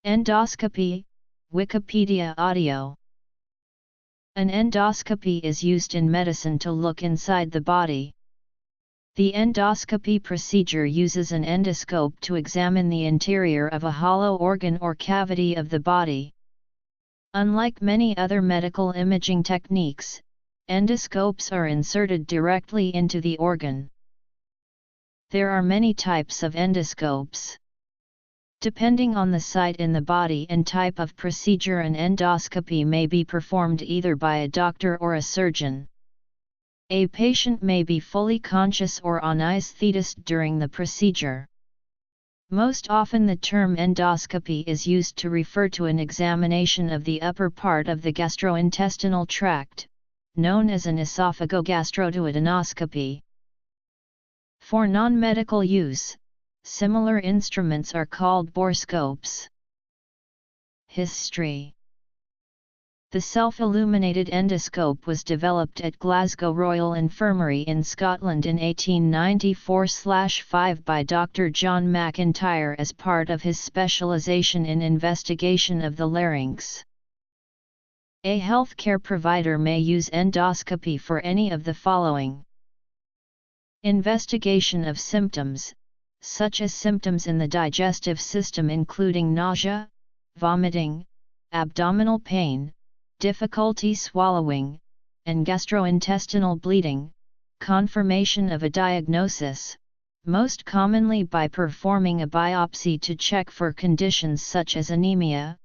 Endoscopy, Wikipedia audio. An endoscopy is used in medicine to look inside the body. The endoscopy procedure uses an endoscope to examine the interior of a hollow organ or cavity of the body. Unlike many other medical imaging techniques, endoscopes are inserted directly into the organ. There are many types of endoscopes. Depending on the site in the body and type of procedure, an endoscopy may be performed either by a doctor or a surgeon. A patient may be fully conscious or anesthetized during the procedure. Most often the term endoscopy is used to refer to an examination of the upper part of the gastrointestinal tract, known as an esophagogastroduodenoscopy. For non-medical use, similar instruments are called borescopes. History. The self-illuminated endoscope was developed at Glasgow Royal Infirmary in Scotland in 1894/5 by Dr. John McIntyre as part of his specialisation in investigation of the larynx. A healthcare provider may use endoscopy for any of the following: investigation of symptoms, such as symptoms in the digestive system including nausea, vomiting, abdominal pain, difficulty swallowing, and gastrointestinal bleeding, confirmation of a diagnosis, most commonly by performing a biopsy to check for conditions such as anemia,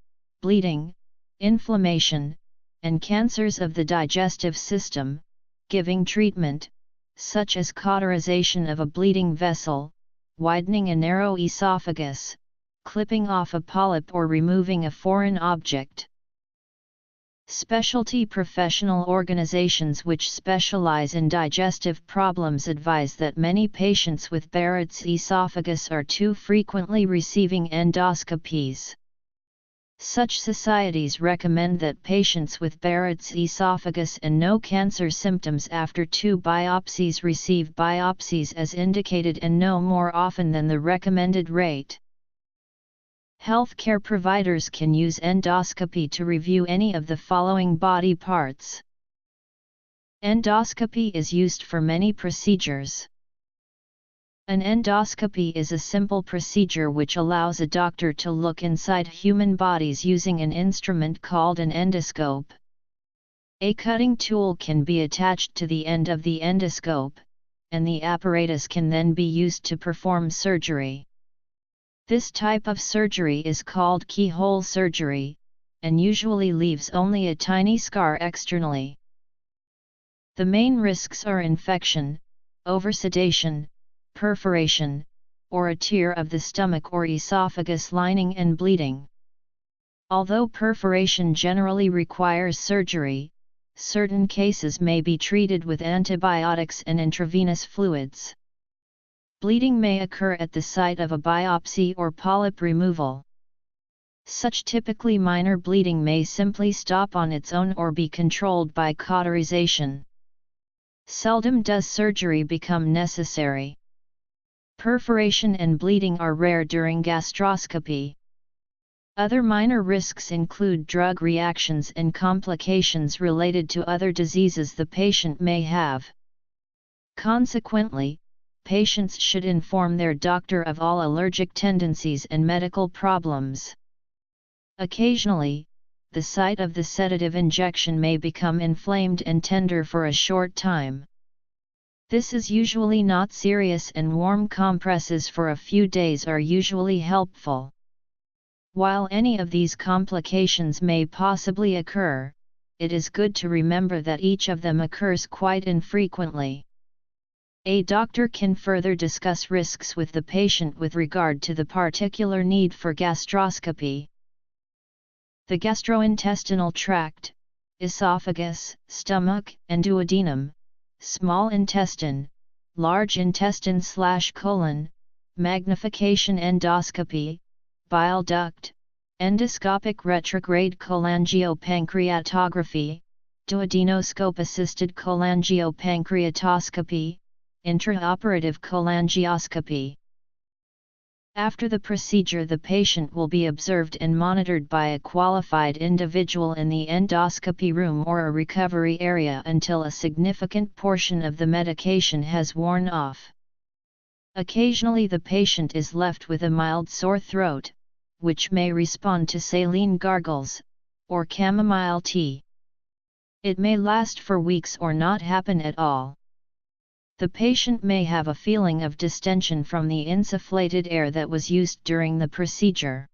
bleeding, inflammation, and cancers of the digestive system, giving treatment, such as cauterization of a bleeding vessel, widening a narrow esophagus, clipping off a polyp or removing a foreign object. Specialty professional organizations which specialize in digestive problems advise that many patients with Barrett's esophagus are too frequently receiving endoscopies. Such societies recommend that patients with Barrett's esophagus and no cancer symptoms after 2 biopsies receive biopsies as indicated and no more often than the recommended rate. Healthcare providers can use endoscopy to review any of the following body parts. Endoscopy is used for many procedures. An endoscopy is a simple procedure which allows a doctor to look inside human bodies using an instrument called an endoscope. A cutting tool can be attached to the end of the endoscope, and the apparatus can then be used to perform surgery. This type of surgery is called keyhole surgery, and usually leaves only a tiny scar externally. The main risks are infection, oversedation, perforation, or a tear of the stomach or esophagus lining and bleeding. Although perforation generally requires surgery, certain cases may be treated with antibiotics and intravenous fluids. Bleeding may occur at the site of a biopsy or polyp removal. Such typically minor bleeding may simply stop on its own or be controlled by cauterization. Seldom does surgery become necessary. Perforation and bleeding are rare during gastroscopy. Other minor risks include drug reactions and complications related to other diseases the patient may have. Consequently, patients should inform their doctor of all allergic tendencies and medical problems. Occasionally, the site of the sedative injection may become inflamed and tender for a short time. This is usually not serious and warm compresses for a few days are usually helpful. While any of these complications may possibly occur, it is good to remember that each of them occurs quite infrequently. A doctor can further discuss risks with the patient with regard to the particular need for gastroscopy. The gastrointestinal tract, esophagus, stomach, and duodenum, small intestine, large intestine/colon, magnification endoscopy, bile duct, endoscopic retrograde cholangiopancreatography, duodenoscope-assisted cholangiopancreatoscopy, intraoperative cholangioscopy. After the procedure, the patient will be observed and monitored by a qualified individual in the endoscopy room or a recovery area until a significant portion of the medication has worn off. Occasionally the patient is left with a mild sore throat, which may respond to saline gargles, or chamomile tea. It may last for weeks or not happen at all. The patient may have a feeling of distension from the insufflated air that was used during the procedure.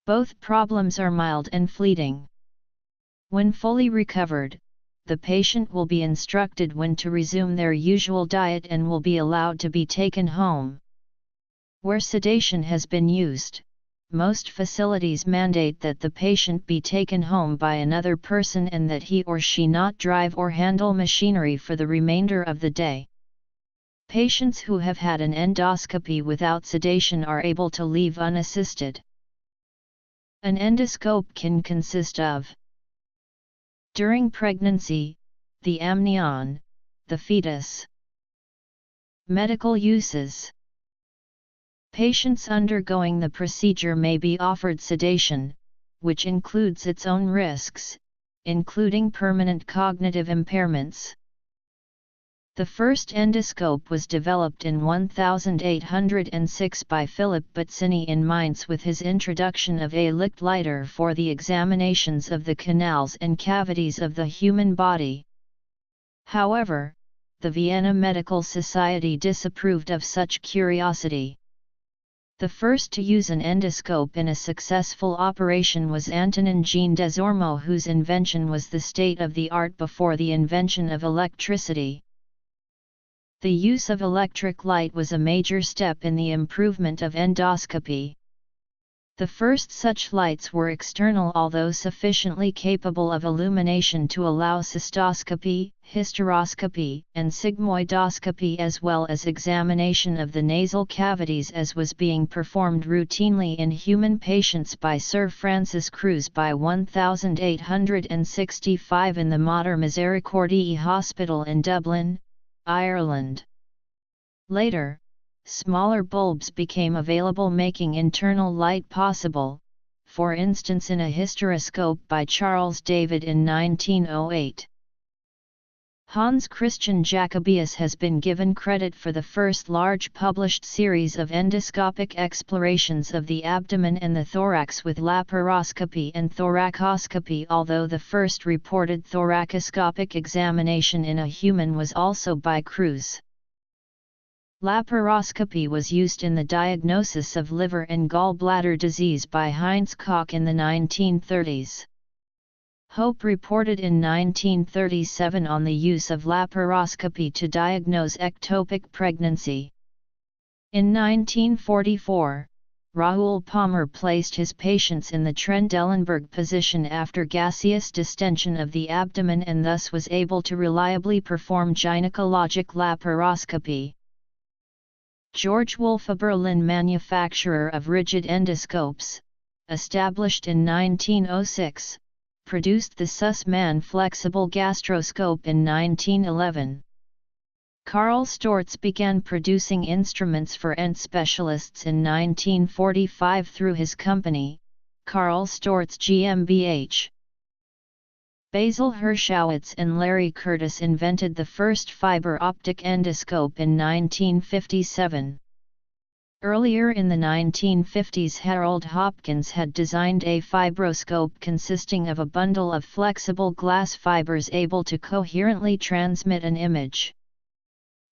Both problems are mild and fleeting. When fully recovered, the patient will be instructed when to resume their usual diet and will be allowed to be taken home. Where sedation has been used, most facilities mandate that the patient be taken home by another person and that he or she not drive or handle machinery for the remainder of the day. Patients who have had an endoscopy without sedation are able to leave unassisted. An endoscope can consist of: during pregnancy, the amnion, the fetus. Medical uses: patients undergoing the procedure may be offered sedation, which includes its own risks, including permanent cognitive impairments. The first endoscope was developed in 1806 by Philip Bazzini in Mainz with his introduction of a Lichtleiter for the examinations of the canals and cavities of the human body. However, the Vienna Medical Society disapproved of such curiosity. The first to use an endoscope in a successful operation was Antonin Jean Desormeaux, whose invention was the state of the art before the invention of electricity. The use of electric light was a major step in the improvement of endoscopy. The first such lights were external, although sufficiently capable of illumination to allow cystoscopy, hysteroscopy, and sigmoidoscopy, as well as examination of the nasal cavities, as was being performed routinely in human patients by Sir Francis Cruse by 1865 in the Mater Misericordiae Hospital in Dublin, Ireland. Later, smaller bulbs became available, making internal light possible, for instance in a hysteroscope by Charles David in 1908. Hans Christian Jacobius has been given credit for the first large published series of endoscopic explorations of the abdomen and the thorax with laparoscopy and thoracoscopy, although the first reported thoracoscopic examination in a human was also by Cruse. Laparoscopy was used in the diagnosis of liver and gallbladder disease by Heinz Koch in the 1930s. Hope reported in 1937 on the use of laparoscopy to diagnose ectopic pregnancy. In 1944, Raoul Palmer placed his patients in the Trendelenburg position after gaseous distension of the abdomen and thus was able to reliably perform gynecologic laparoscopy. George Wolf, a Berlin manufacturer of rigid endoscopes, established in 1906, produced the Sussman flexible gastroscope in 1911. Karl Storz began producing instruments for end specialists in 1945 through his company, Karl Storz GmbH. Basil Hirschowitz and Larry Curtis invented the first fiber optic endoscope in 1957. Earlier in the 1950s, Harold Hopkins had designed a fibroscope consisting of a bundle of flexible glass fibers able to coherently transmit an image.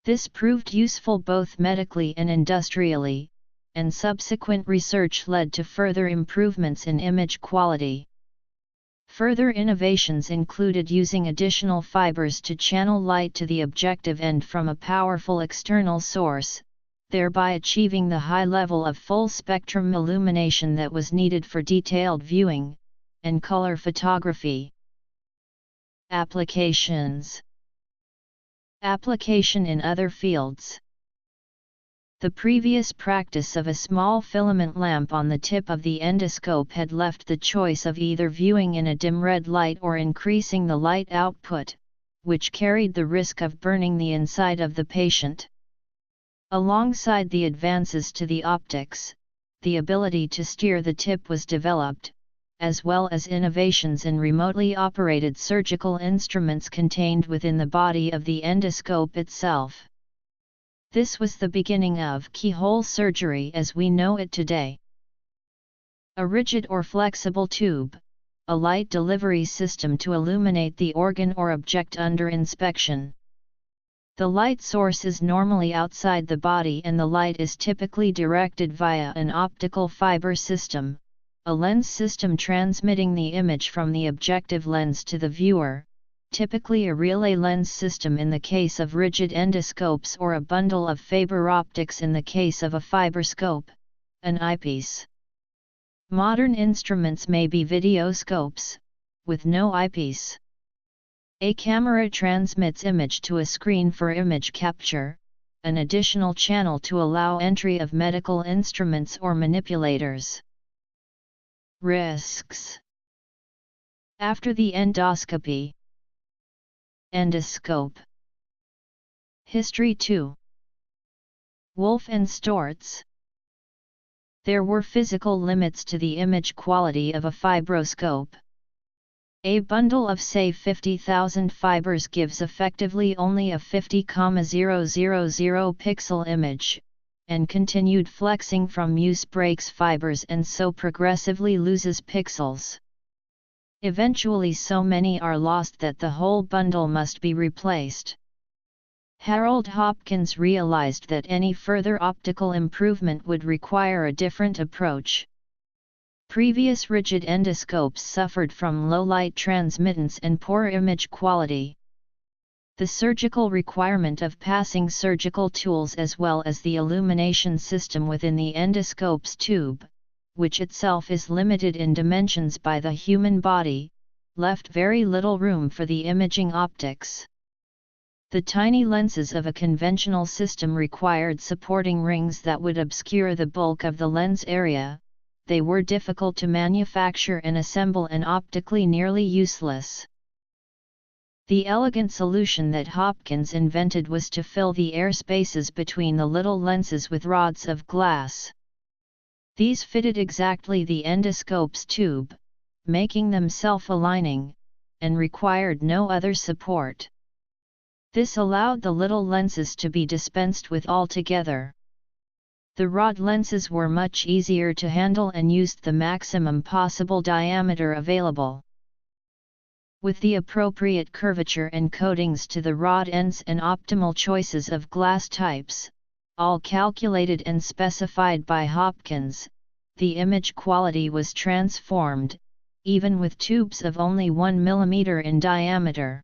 This proved useful both medically and industrially, and subsequent research led to further improvements in image quality. Further innovations included using additional fibers to channel light to the objective end from a powerful external source, thereby achieving the high level of full-spectrum illumination that was needed for detailed viewing, and color photography. Applications. Application in other fields. The previous practice of a small filament lamp on the tip of the endoscope had left the choice of either viewing in a dim red light or increasing the light output, which carried the risk of burning the inside of the patient. Alongside the advances to the optics, the ability to steer the tip was developed, as well as innovations in remotely operated surgical instruments contained within the body of the endoscope itself. This was the beginning of keyhole surgery as we know it today. A rigid or flexible tube, a light delivery system to illuminate the organ or object under inspection. The light source is normally outside the body and the light is typically directed via an optical fiber system, a lens system transmitting the image from the objective lens to the viewer, typically a relay lens system in the case of rigid endoscopes or a bundle of fiber optics in the case of a fiberscope, an eyepiece. Modern instruments may be videoscopes, with no eyepiece. A camera transmits image to a screen for image capture, an additional channel to allow entry of medical instruments or manipulators. Risks. After the endoscopy. Endoscope. History 2. Wolf and Storz. There were physical limits to the image quality of a fibroscope. A bundle of say 50,000 fibers gives effectively only a 50,000 pixel image, and continued flexing from use breaks fibers and so progressively loses pixels. Eventually so many are lost that the whole bundle must be replaced. Harold Hopkins realized that any further optical improvement would require a different approach. Previous rigid endoscopes suffered from low light transmittance and poor image quality. The surgical requirement of passing surgical tools as well as the illumination system within the endoscope's tube, which itself is limited in dimensions by the human body, left very little room for the imaging optics. The tiny lenses of a conventional system required supporting rings that would obscure the bulk of the lens area. They were difficult to manufacture and assemble and optically nearly useless. The elegant solution that Hopkins invented was to fill the air spaces between the little lenses with rods of glass. These fitted exactly the endoscope's tube, making them self-aligning, and required no other support. This allowed the little lenses to be dispensed with altogether. The rod lenses were much easier to handle and used the maximum possible diameter available. With the appropriate curvature and coatings to the rod ends and optimal choices of glass types, all calculated and specified by Hopkins, the image quality was transformed, even with tubes of only 1 mm in diameter.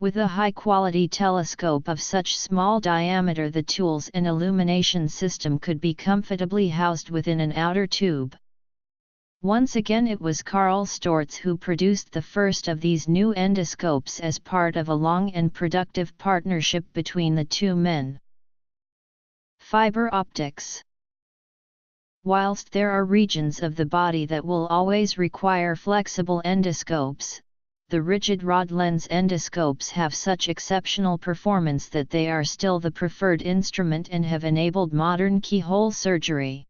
With a high-quality telescope of such small diameter, the tools and illumination system could be comfortably housed within an outer tube. Once again it was Karl Storz who produced the first of these new endoscopes as part of a long and productive partnership between the two men. Fiber optics. Whilst there are regions of the body that will always require flexible endoscopes, the rigid rod lens endoscopes have such exceptional performance that they are still the preferred instrument and have enabled modern keyhole surgery.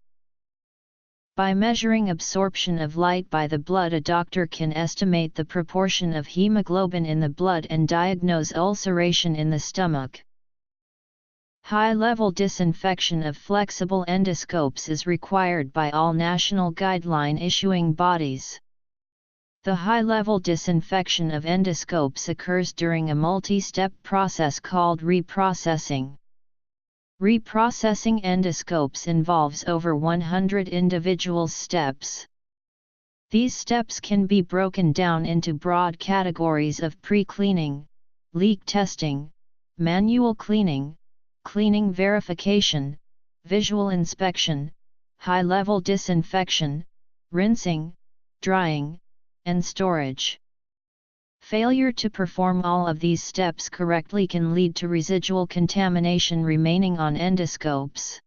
By measuring absorption of light by the blood, a doctor can estimate the proportion of hemoglobin in the blood and diagnose ulceration in the stomach. High-level disinfection of flexible endoscopes is required by all national guideline-issuing bodies. The high-level disinfection of endoscopes occurs during a multi-step process called reprocessing. Reprocessing endoscopes involves over 100 individual steps. These steps can be broken down into broad categories of pre-cleaning, leak testing, manual cleaning, cleaning verification, visual inspection, high-level disinfection, rinsing, drying, and storage. Failure to perform all of these steps correctly can lead to residual contamination remaining on endoscopes.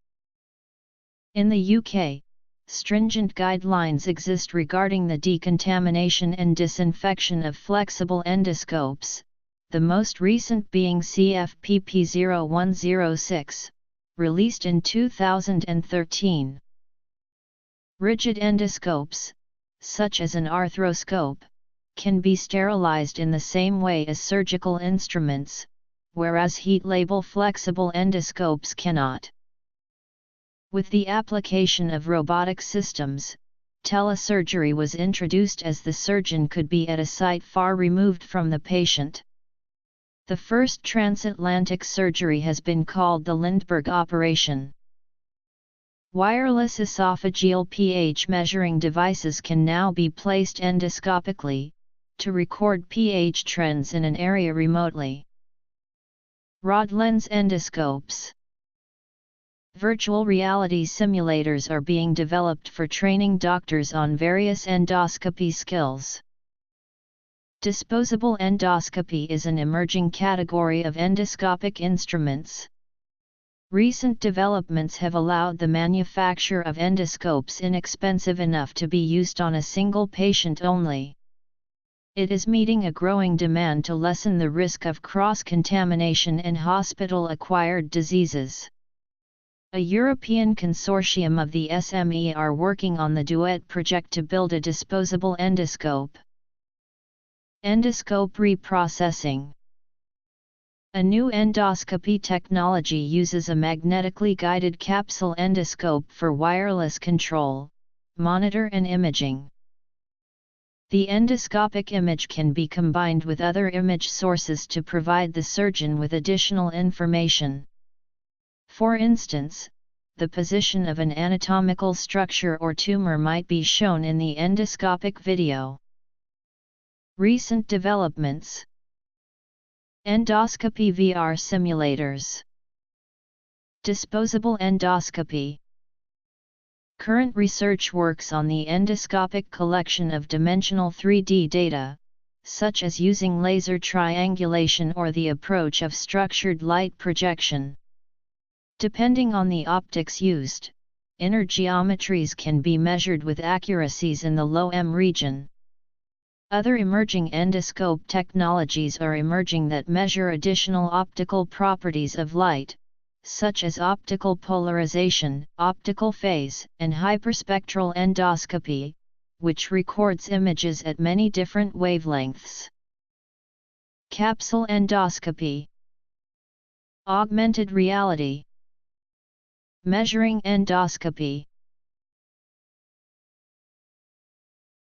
In the UK, stringent guidelines exist regarding the decontamination and disinfection of flexible endoscopes, the most recent being CFPP 0106, released in 2013. Rigid endoscopes, such as an arthroscope, can be sterilized in the same way as surgical instruments, whereas heat-label flexible endoscopes cannot. With the application of robotic systems, telesurgery was introduced as the surgeon could be at a site far removed from the patient. The first transatlantic surgery has been called the Lindbergh operation. Wireless esophageal pH measuring devices can now be placed endoscopically, to record pH trends in an area remotely. Rod lens endoscopes. Virtual reality simulators are being developed for training doctors on various endoscopy skills. Disposable endoscopy is an emerging category of endoscopic instruments. Recent developments have allowed the manufacture of endoscopes inexpensive enough to be used on a single patient only. It is meeting a growing demand to lessen the risk of cross-contamination and hospital-acquired diseases. A European consortium of the SME are working on the Duet project to build a disposable endoscope. Endoscope reprocessing. A new endoscopy technology uses a magnetically guided capsule endoscope for wireless control, monitor and imaging. The endoscopic image can be combined with other image sources to provide the surgeon with additional information. For instance, the position of an anatomical structure or tumor might be shown in the endoscopic video. Recent developments. Endoscopy VR simulators. Disposable endoscopy. Current research works on the endoscopic collection of dimensional 3D data, such as using laser triangulation or the approach of structured light projection. Depending on the optics used, inner geometries can be measured with accuracies in the low M region. Other emerging endoscope technologies are emerging that measure additional optical properties of light, such as optical polarization, optical phase, and hyperspectral endoscopy, which records images at many different wavelengths. Capsule endoscopy. Augmented reality. Measuring endoscopy.